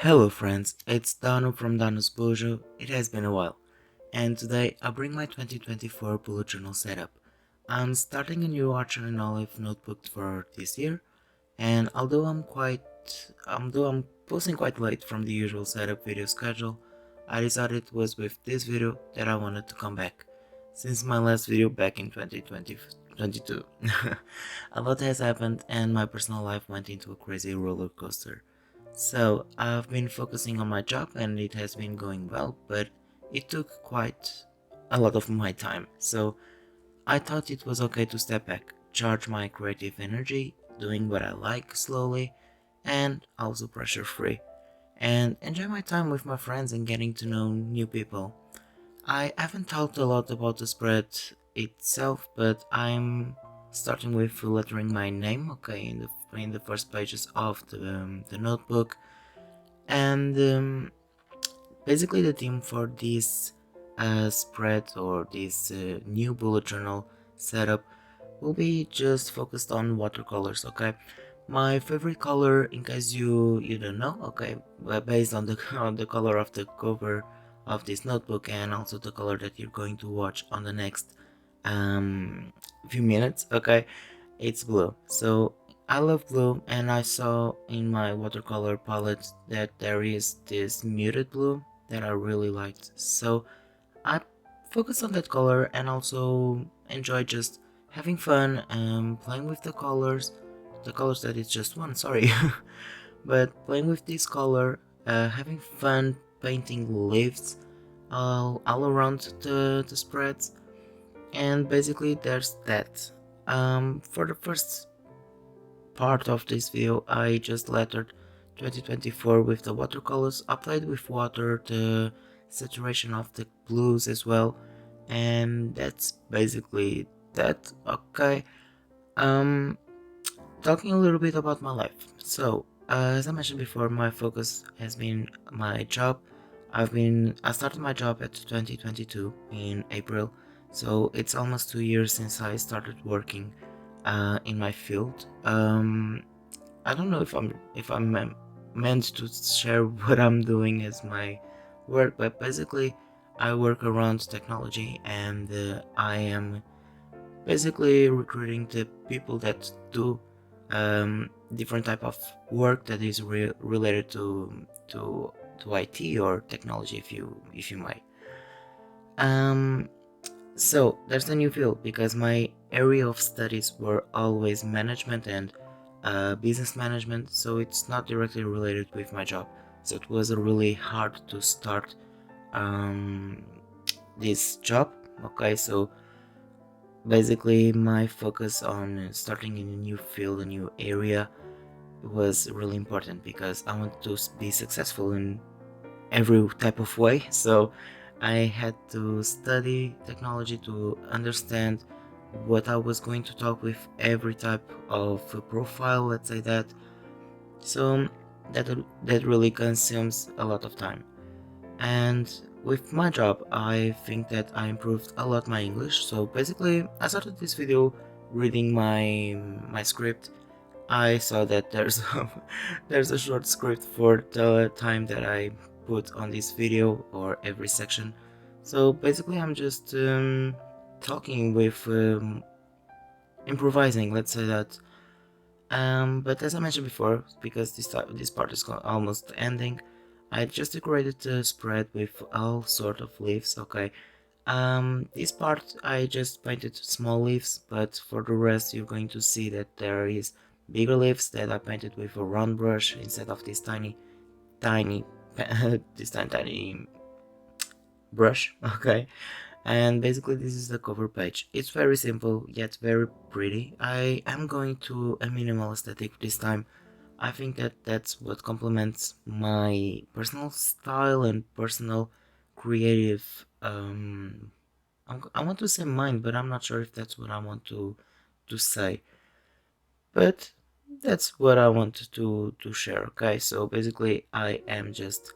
Hello friends, it's Dano from Danos Bujo. It has been a while, and today I bring my 2024 bullet journal setup. I'm starting a new Archer and Olive notebook for this year, and although I'm posting quite late from the usual setup video schedule, I decided it was with this video that I wanted to come back, since my last video back in 2022. A lot has happened and my personal life went into a crazy roller coaster. So I've been focusing on my job and it has been going well, but it took quite a lot of my time. So I thought it was okay to step back, charge my creative energy, doing what I like slowly, and also pressure free, and enjoy my time with my friends and getting to know new people. I haven't talked a lot about the spread itself, but I'm starting with lettering my name, okay, in the first pages of the notebook, and basically the theme for this spread or this new bullet journal setup will be just focused on watercolors, okay. My favorite color, in case you don't know, okay, based on the on the color of the cover of this notebook and also the color that you're going to watch on the next few minutes, okay, it's blue. So I love blue, and I saw in my watercolor palette that there is this muted blue that I really liked, so I focus on that color and also enjoy just having fun playing with the colors that it's just one, sorry. But playing with this color, having fun painting leaves all around the spreads, and basically there's that. For the first part of this video I just lettered 2024 with the watercolors, applied with water, the saturation of the blues as well, and that's basically that, okay. um Talking a little bit about my life. So as I mentioned before, my focus has been my job. I started my job at 2022 in April, so it's almost 2 years since I started working in my field. I don't know if I'm meant to share what I'm doing as my work, but basically I work around technology, and I am basically recruiting the people that do different type of work that is related to IT or technology, if you might. Um, so there's a new field because my area of studies were always management and business management, so it's not directly related with my job. So it was really hard to start um, this job. Okay, so basically my focus on starting in a new field, a new area, was really important because I want to be successful in every type of way. So I had to study technology to understand what I was going to talk with every type of profile, let's say that. So that really consumes a lot of time. And with my job, I think that I improved a lot my English. So basically I started this video reading my script. I saw that there's there's a short script for the time that I put on this video or every section. So basically I'm just talking with improvising, let's say that. But as I mentioned before, because this part is almost ending, I just decorated the spread with all sort of leaves, okay. This part I just painted small leaves, but for the rest you're going to see that there is bigger leaves that I painted with a round brush instead of this tiny this tiny brush, okay. And basically this is the cover page. It's very simple yet very pretty. I am going to a minimal aesthetic this time. I think that that's what complements my personal style and personal creative I want to say mind, but I'm not sure if that's what I want to say. But that's what I want to share, okay? So basically I am just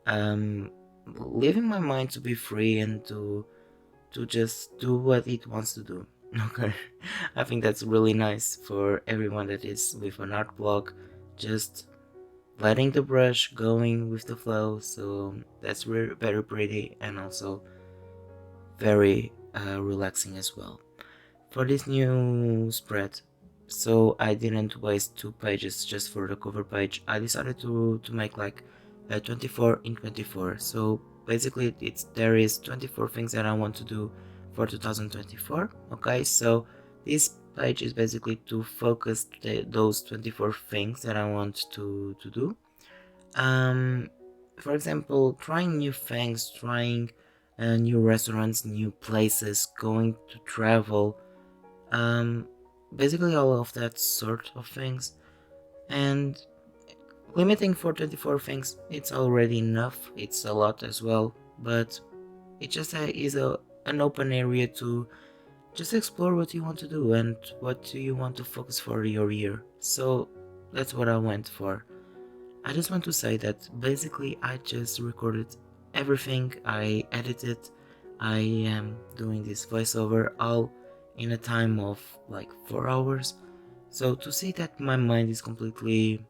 leaving my mind to be free and to just do what it wants to do. Okay, I think that's really nice for everyone that is with an art blog. Just letting the brush going with the flow. So that's very pretty and also very relaxing as well. For this new spread, so I didn't waste 2 pages just for the cover page. I decided to make like a 24 in 24. So basically there is 24 things that I want to do for 2024. Okay, so this page is basically to focus those 24 things that I want to do. For example, trying new things, trying new restaurants, new places, going to travel, basically all of that sort of things. And limiting for 24 things, it's already enough. It's a lot as well, but it just is an open area to just explore what you want to do and what do you want to focus for your year. So that's what I went for. I just want to say that basically I just recorded everything, I edited, I am doing this voiceover all in a time of like 4 hours. So to see that my mind is completely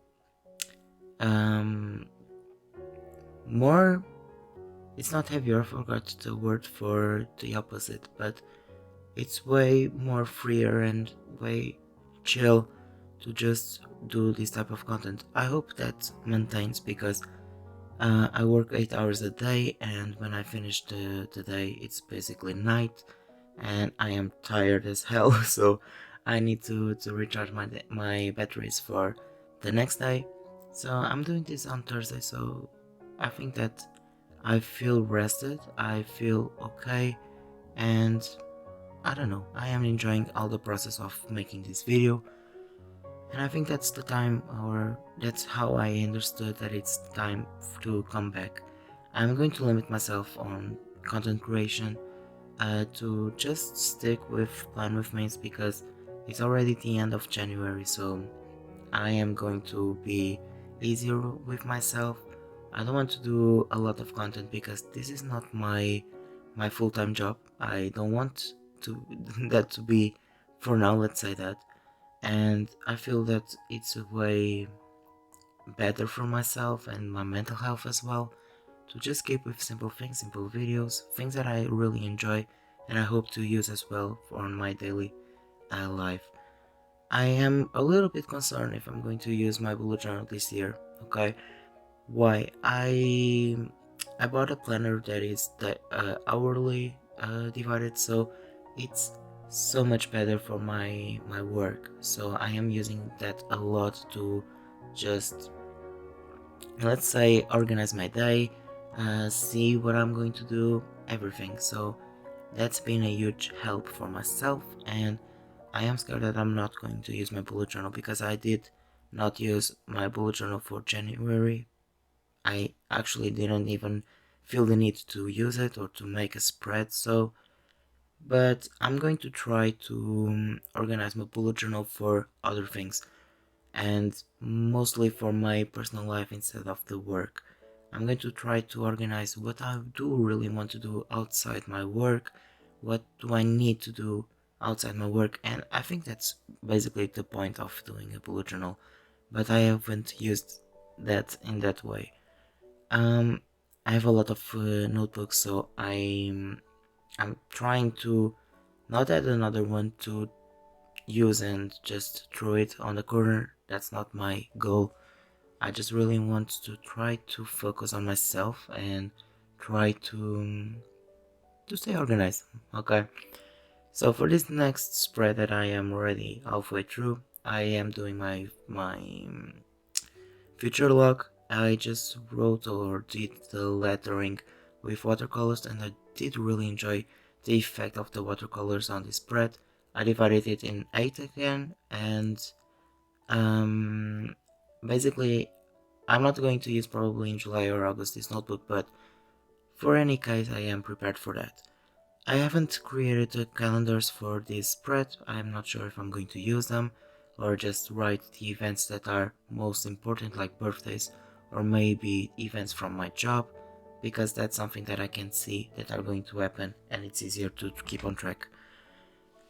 more, it's not heavier, I forgot the word for the opposite, but it's way more freer and way chill to just do this type of content. I hope that maintains because I work 8 hours a day, and when I finish the day it's basically night and I am tired as hell. So I need to recharge my batteries for the next day. So I'm doing this on Thursday, so I think that I feel rested, I feel okay, and I don't know, I am enjoying all the process of making this video. And I think that's the time, or that's how I understood that it's time to come back. I'm going to limit myself on content creation to just stick with Plan with Mates because it's already the end of January, so I am going to be easier with myself. I don't want to do a lot of content because this is not my full-time job. I don't want to that to be for now, let's say that. And I feel that it's a way better for myself and my mental health as well to just keep with simple things, simple videos, things that I really enjoy and I hope to use as well for my daily life. I am a little bit concerned if I'm going to use my bullet journal this year. Okay, why? I bought a planner that is hourly divided, so it's so much better for my work. So I am using that a lot to just, let's say, organize my day, see what I'm going to do, everything. So that's been a huge help for myself, and I am scared that I'm not going to use my bullet journal because I did not use my bullet journal for January. I actually didn't even feel the need to use it or to make a spread, so but I'm going to try to organize my bullet journal for other things and mostly for my personal life instead of the work. I'm going to try to organize what I do really want to do outside my work, what do I need to do outside my work, and I think that's basically the point of doing a bullet journal, but I haven't used that in that way. I have a lot of notebooks, so I'm trying to not add another one to use and just throw it on the corner. That's not my goal. I just really want to try to focus on myself and try to stay organized. Okay, so for this next spread that I am already halfway through, I am doing my future log. I just wrote or did the lettering with watercolors, and I did really enjoy the effect of the watercolors on this spread. I divided it in 8 again, and basically I'm not going to use probably in July or August this notebook, but for any case I am prepared for that. I haven't created the calendars for this spread. I'm not sure if I'm going to use them or just write the events that are most important, like birthdays or maybe events from my job, because that's something that I can see that are going to happen and it's easier to keep on track.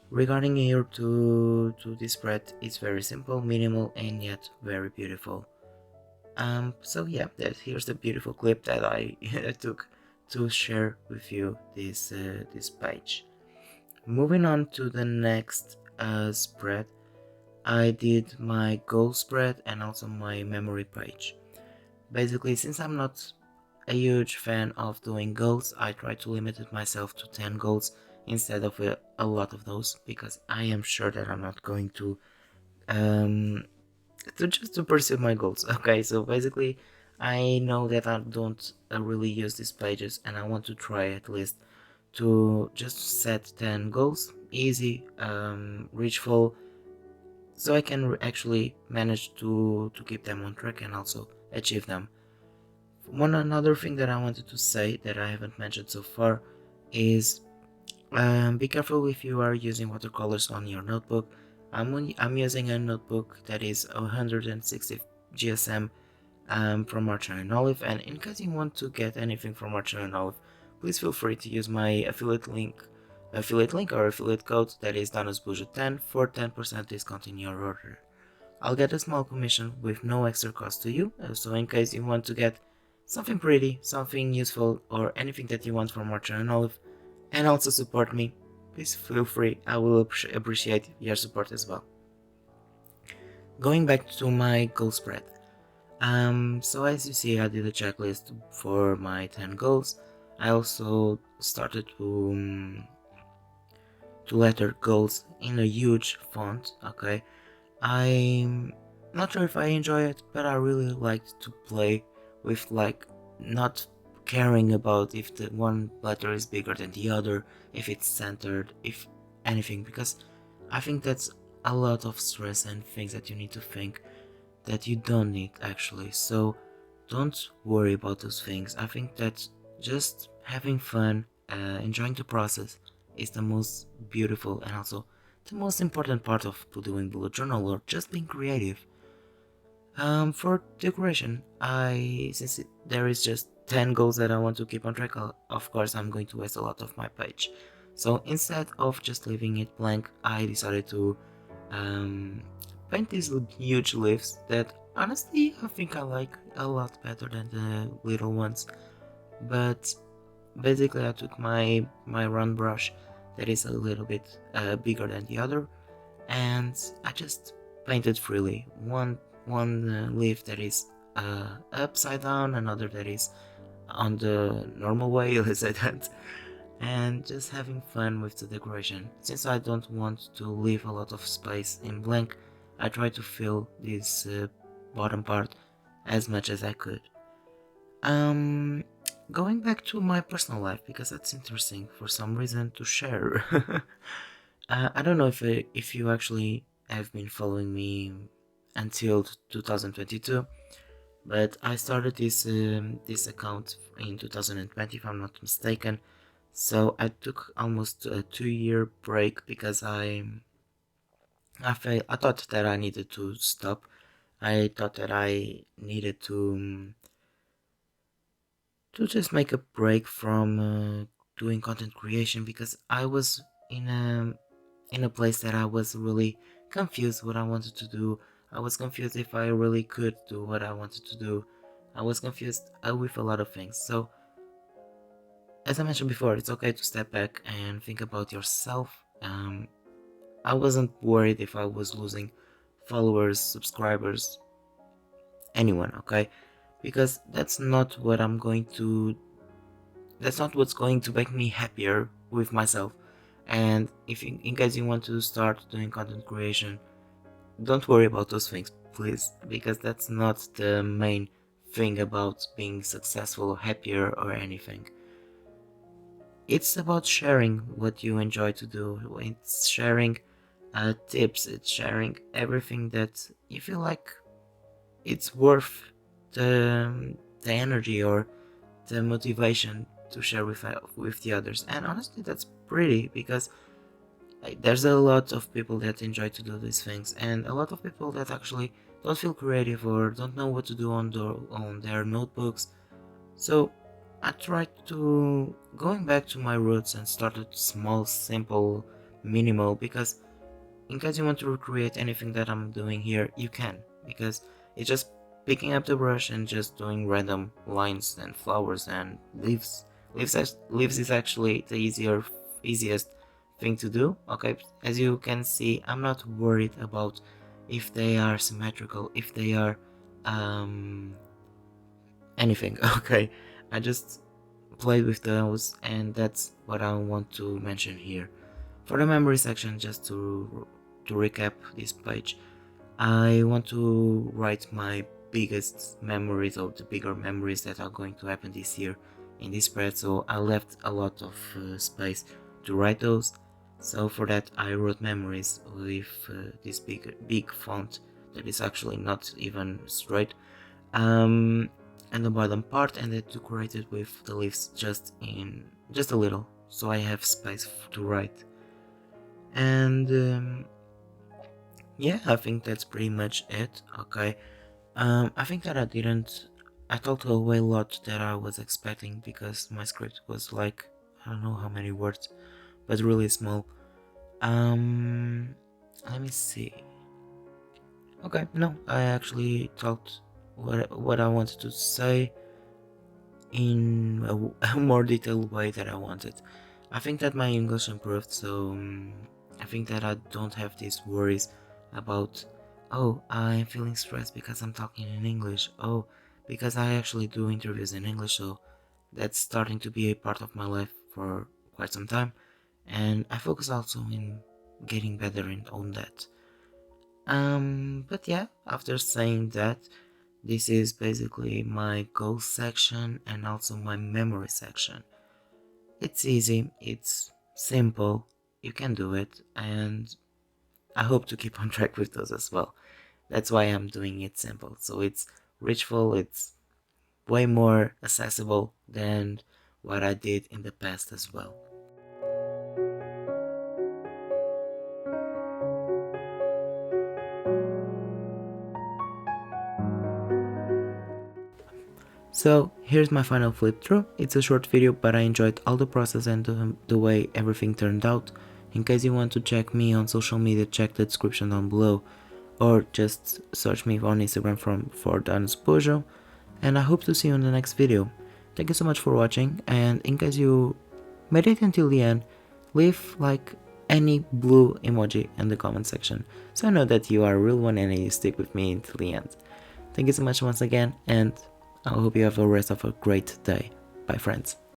Regarding here to this spread, it's very simple, minimal, and yet very beautiful. So yeah, here's the beautiful clip that I took to share with you this page. Moving on to the next spread, I did my goal spread and also my memory page. Basically, since I'm not a huge fan of doing goals, I try to limit it myself to 10 goals instead of a lot of those, because I am sure that I'm not going to just to pursue my goals. Okay, so basically I know that I don't really use these pages, and I want to try at least to just set 10 goals, easy, reachable, so I can actually manage to keep them on track and also achieve them. Another thing that I wanted to say that I haven't mentioned so far is be careful if you are using watercolors on your notebook. I'm using a notebook that is 160 GSM from 𝐸𝐻𝐸𝐼, and in case you want to get anything from 𝐸𝐻𝐸𝐼, please feel free to use my affiliate link or affiliate code, that is Danos Bujo 10, for 10% discount in your order. I'll get a small commission with no extra cost to you, so in case you want to get something pretty, something useful, or anything that you want from 𝐸𝐻𝐸𝐼, and also support me, please feel free. I will appreciate your support as well. Going back to my goal spread. So as you see, I did a checklist for my 10 goals. I also started to letter goals in a huge font. Okay, I'm not sure if I enjoy it, but I really liked to play with, like, not caring about if the one letter is bigger than the other, if it's centered, if anything, because I think that's a lot of stress and things that you need to think that you don't need actually. So don't worry about those things. I think that just having fun, enjoying the process is the most beautiful and also the most important part of doing bullet journal or just being creative. For decoration, since there is just 10 goals that I want to keep on track of, course I'm going to waste a lot of my page. So instead of just leaving it blank, I decided to paint these huge leaves that honestly I think I like a lot better than the little ones. But basically I took my round brush that is a little bit bigger than the other, and I just painted freely. One leaf that is upside down, another that is on the normal way, let's say that, and just having fun with the decoration. Since I don't want to leave a lot of space in blank, I try to fill this bottom part as much as I could. Going back to my personal life, because that's interesting for some reason to share. I don't know if you actually have been following me until 2022, but I started this account in 2020, if I'm not mistaken. So I took almost a 2-year break because I thought that I needed to stop. I thought that I needed to just make a break from doing content creation, because I was in a place that I was really confused what I wanted to do. I was confused if I really could do what I wanted to do. I was confused with a lot of things. So as I mentioned before, it's okay to step back and think about yourself. I wasn't worried if I was losing followers, subscribers, anyone, okay? Because that's not what's going to make me happier with myself. And if in case you want to start doing content creation, don't worry about those things, please, because that's not the main thing about being successful or happier or anything. It's about sharing what you enjoy to do. It's sharing tips, it's sharing everything that you feel like it's worth the energy or the motivation to share with the others. And honestly, that's pretty, because there's a lot of people that enjoy to do these things, and a lot of people that actually don't feel creative or don't know what to do on their notebooks. So I tried to going back to my roots and started small, simple, minimal, because in case you want to recreate anything that I'm doing here, you can, because it's just picking up the brush and just doing random lines and flowers and leaves. Leaves is actually the easiest thing to do. Okay, as you can see, I'm not worried about if they are symmetrical, if they are anything. Okay, I just played with those, and that's what I want to mention here. For the memory section, just to recap this page, I want to write my biggest memories, or the bigger memories that are going to happen this year in this spread, so I left a lot of space to write those. So for that I wrote memories with this big font that is actually not even straight, and the bottom part, and then decorated with the leaves just a little, so I have space to write. And yeah, I think that's pretty much it. Okay, I think that I talked away a lot that I was expecting, because my script was like, I don't know how many words, but really small. Let me see. Okay, no, I actually talked what I wanted to say in a more detailed way that I wanted. I think that my English improved, so I think that I don't have these worries about, oh, I'm feeling stressed because I'm talking in English, oh, because I actually do interviews in English, so that's starting to be a part of my life for quite some time, and I focus also in getting better on that. But yeah, after saying that, this is basically my goals section and also my memory section. It's easy, it's simple, you can do it, and I hope to keep on track with those as well. That's why I'm doing it simple, so it's reachable, it's way more accessible than what I did in the past as well. So here's my final flip through. It's a short video, but I enjoyed all the process and the way everything turned out. In case you want to check me on social media, check the description down below, or just search me on Instagram for Danos Bujo, and I hope to see you in the next video. Thank you so much for watching, and in case you made it until the end, leave like any blue emoji in the comment section, so I know that you are a real one and you stick with me until the end. Thank you so much once again, and I hope you have the rest of a great day. Bye friends.